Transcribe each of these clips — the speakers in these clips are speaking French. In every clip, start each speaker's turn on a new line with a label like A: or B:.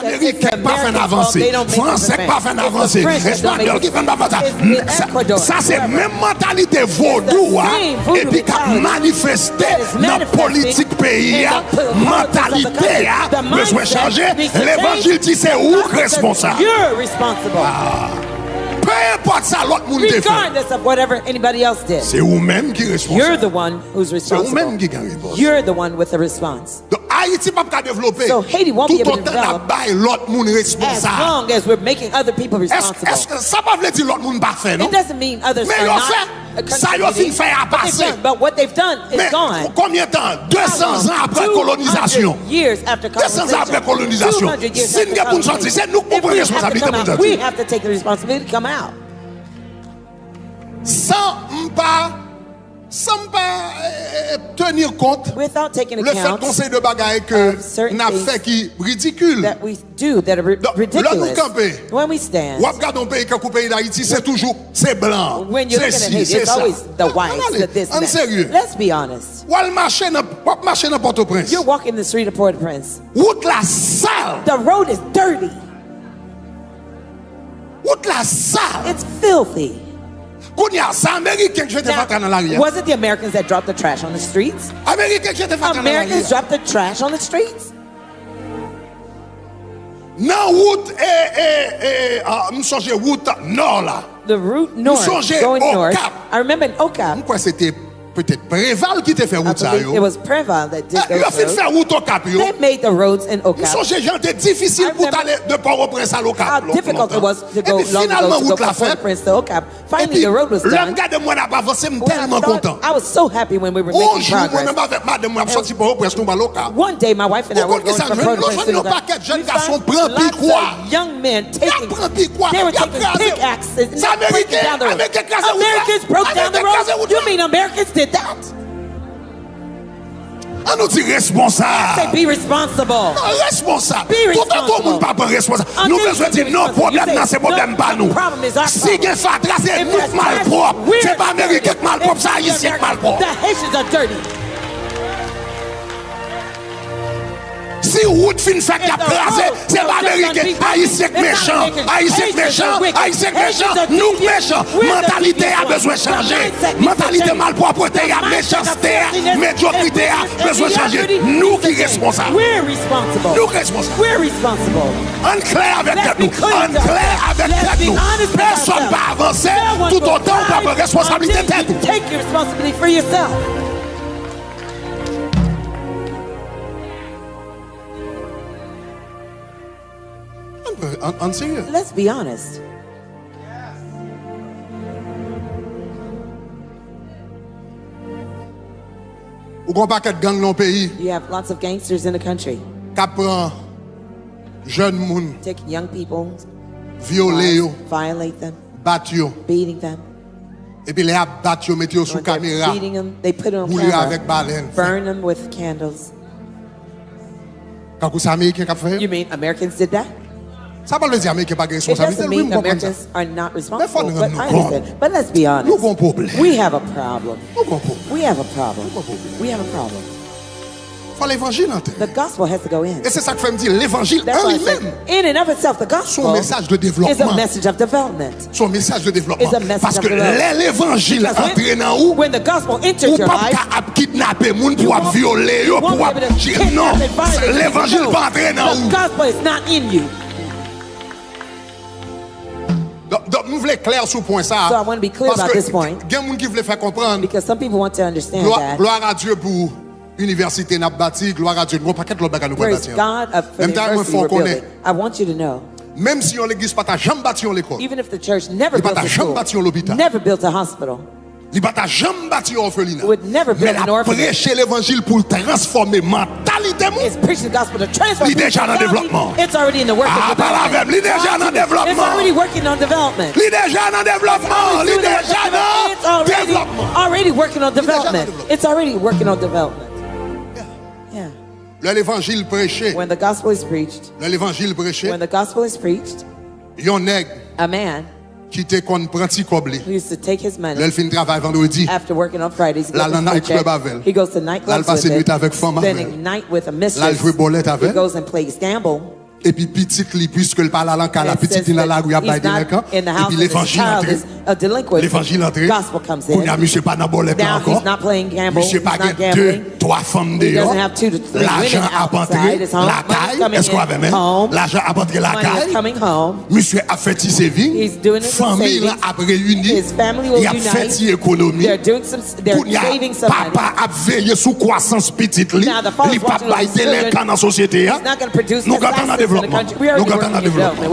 A: Américains pas fait avancer, Français pas fait avancer, Espagnols qui font avancer. Ça c'est même mentalité vaudou et puis qui a manifesté dans la politique pays, mentalité a besoin de changer. L'évangile dit c'est où responsable. Peu importe ça, l'autre monde fait.
B: Regardless of whatever anybody else did.
A: C'est vous-même qui est responsable.
B: You're the one who's responsible.
A: C'est vous-même qui gagne réponse.
B: You're the one with the response.
A: Donc Haïti pas qu'à développer.
B: So Haiti won't be able to
A: tout autant
B: develop
A: l'autre monde
B: as
A: responsable.
B: long as we're making other people responsible.
A: Est-ce que ça pas veut dire l'autre monde pas fait non?
B: It doesn't mean others
A: Mais
B: are
A: ils ont
B: not
A: fait ça ils ont fait faire à passer.
B: But what they've done is
A: Mais
B: gone.
A: combien de temps? 200 ans après colonisation. 200 ans après colonisation. Si nous avons sorti, c'est nous qui prenons la responsabilité pour sortir.
B: We have to take the responsibility to come out.
A: Sans pas tenir compte
B: le
A: fait conseil de bagaille que n'a fait qui ridicule.
B: That we do that are ridiculous. When we stand,
A: regarde un pays comme le pays d'Haïti, c'est toujours c'est blanc.
B: When you're looking at Haiti, it's always the whites, the this,
A: en sérieux.
B: Let's be honest.
A: Ou marcher dans Port-au-Prince.
B: You're walking the street of Port-au-Prince.
A: Route la sale.
B: The road is dirty.
A: Route la sale.
B: It's filthy.
A: Now,
B: was it the Americans that dropped the trash on the streets? Americans dropped the trash on the streets?
A: Non, route nord là.
B: The route north, going north. I remember in Ocap.
A: Peut-être Préval qui t'a fait route ça.
B: It was Préval that did those roads. They made the roads in Ocap.
A: C'était difficile pour aller de Port-au-Prince à Ocap.
B: How difficult it was to go long ago to go from Port-au-Prince to Ocap. Finally, the road was done. I was so happy when we were making progress. One day, my wife and I were going from Port-au-Prince to Ocap. We found lots of young men taking pickaxes and breaking down the road. Americans broke down the road? You mean Americans did that?
A: On nous dit responsable.
B: Say be responsible.
A: Responsable.
B: Be responsible.
A: Tout le monde pas responsable. Nous besoin dire non problème dans ces problèmes pas nous. Si il fatra c'est nous mal propre. C'est pas américain qui mal propre, ça haïtien qui mal propre.
B: The Haitians are dirty.
A: Si route fin fait qu'après c'est pas américain, haïtien méchant, nous méchants. Mentalité a besoin de changer. Mentalité malpropreté a méchanceté, médiocrité a besoin de changer. Nous qui responsables.
B: We're responsible.
A: Nous responsables.
B: We're responsible.
A: En clair avec nous. Personne va avancer tout autant on prend responsabilité tête.
B: Take your responsibility for yourself.
A: En sérieux.
B: Let's be honest.
A: Ou qu'on paquet de gang dans le pays.
B: You have lots of gangsters in the country.
A: Qui prend jeunes moun.
B: Take young people.
A: Violate
B: them.
A: Battre yo.
B: Beating them.
A: Et puis les battre yo mettre yo sous caméra.
B: Beating them, they put them on camera.
A: Avec baleine.
B: Burn them with candles.
A: Quand vous Américains qui fait?
B: You mean Americans did that?
A: Ça veut dire Américains pas responsabilité.
B: It doesn't mean Americans are not responsible. But I understand. But let's be honest. We have a problem. We have a problem. We have a problem.
A: Faut l'évangile entrer.
B: The gospel has to go in.
A: Et c'est ça que fait me dire l'évangile en lui-même.
B: In and of itself, the gospel
A: son message de développement.
B: Is a message of development.
A: Son message de développement.
B: Is a message
A: parce que l'évangile entre dans où?
B: When the gospel enters your life,
A: ou pas kidnapper moun pour violer yo pour non. L'évangile pas entrer dans où?
B: The gospel is not in you.
A: Donc nous voulons clair sur point ça.
B: So I want to be clear about this point.
A: Il y a des gens qui veulent faire comprendre.
B: Because some people want to understand that.
A: Gloire à Dieu pour université n'a bâti, gloire à Dieu. Nous pas qu'être l'autre bagage nous pas bâtir.
B: Même temps moi faut connaître. I want you to know.
A: Même si on l'église pas jamais bâti l'école.
B: Even if the church never built a school. Never built a hospital.
A: Il n'a jamais bâti un orphelinat.
B: Mais
A: il a prêché l'évangile pour transformer mentalité.
B: Il
A: est déjà dans le développement.
B: It's already in the work of development.
A: Il est déjà dans le développement.
B: It's already working on development.
A: Il est déjà dans le développement. Il est déjà dans le développement.
B: Already working on development. It's already working on development. Yeah.
A: L'évangile prêché.
B: When the gospel is preached.
A: L'évangile prêché.
B: When the gospel is preached. A man.
A: Qui te kon pranti koble.
B: He used to take his money.
A: L'el fin travail vendredi.
B: After working on Fridays,
A: he
B: goes to nightclubs with it.
A: Spending
B: night with a mistress.
A: He
B: goes and plays gamble.
A: Et puis petite li puisque le parle à l'enca la petite dans la rue a pas délinquant et puis l'évangile entre l'évangile entre qu'on y a monsieur pas dans bolette encore monsieur pas deux trois femmes dehors l'argent a entré la caille est-ce qu'on avait même l'argent a entré la caille monsieur a fait ses vies famille a réuni il a fait économie pour y a papa a veillé sous croissance petite li il pas bail délinquant dans société nous attendons développement. Nous attendons le développement.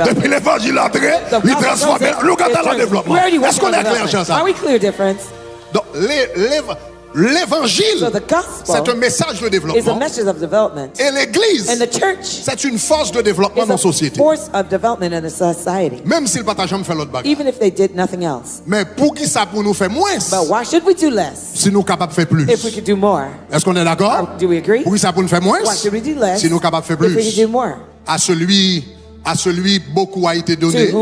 A: Depuis l'évangile entré, il transforme. Nous attendons le développement. Est-ce qu'on est clair sur ça? Donc, l'évangile, c'est un message de développement. Et l'église, c'est une force de développement dans la société. Même si le partage fait l'autre bagage. Mais pour qui ça pour nous faire moins? Si nous sommes capables de faire plus. Est-ce qu'on est d'accord? Pour qui ça pour nous faire moins? Si nous sommes capables de faire plus. À celui beaucoup a été donné.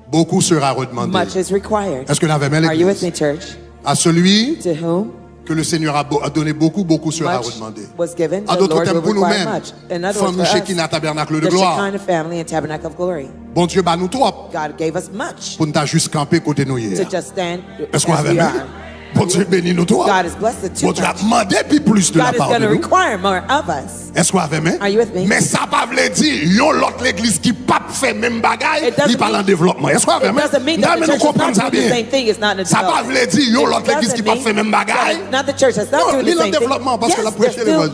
A: Beaucoup sera redemandé. Est-ce que nous avons même l'église? À celui que le Seigneur a donné beaucoup, beaucoup sera redemandé. En d'autres termes, pour nous-mêmes, famille Shekinah tabernacle de gloire. Bon Dieu, bah nous trop. Pour nous juste camper côté nous hier. Est-ce qu'on avait même? Bon Dieu bénit nous toi. Bon Dieu a demandé plus de la part de nous. Est-ce qu'on avait même? Mais ça pas veut dire yon l'autre l'église qui pas fait même bagaille, il parle en développement. Est-ce qu'on avait même? Non, nous comprenons ça bien. Ça pas veut dire yon l'autre l'église qui pas fait même bagaille. Non, il est en développement parce que la prêché l'évangile.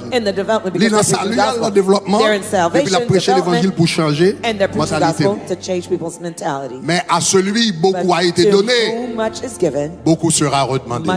A: Il est dans salut, il est en développement. Et puis la prêché l'évangile pour changer mentalité. Mais à celui beaucoup a été donné, beaucoup sera redemandé.